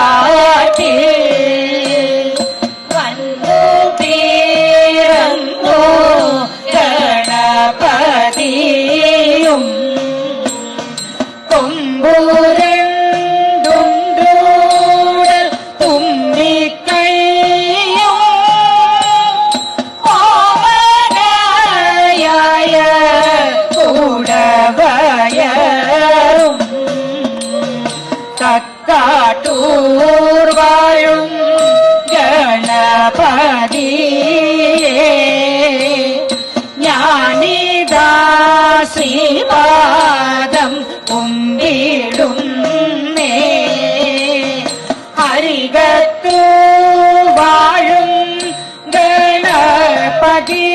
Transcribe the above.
കാട്ടി വന്നു തീർന്നു ഗണപതിയും കൊമ്പൂരണ്ടുണ്ടൂടൽ തുമ്പിക്കൈയും ഓമനയായ കൂടവയറും കക്കാട്ടൂർ വാഴും ഗണപതിയേ ഞാനിതാ ശ്രീപാദം കുമ്പിടുന്നേ അരികത്തു വാഴും ഗണപതി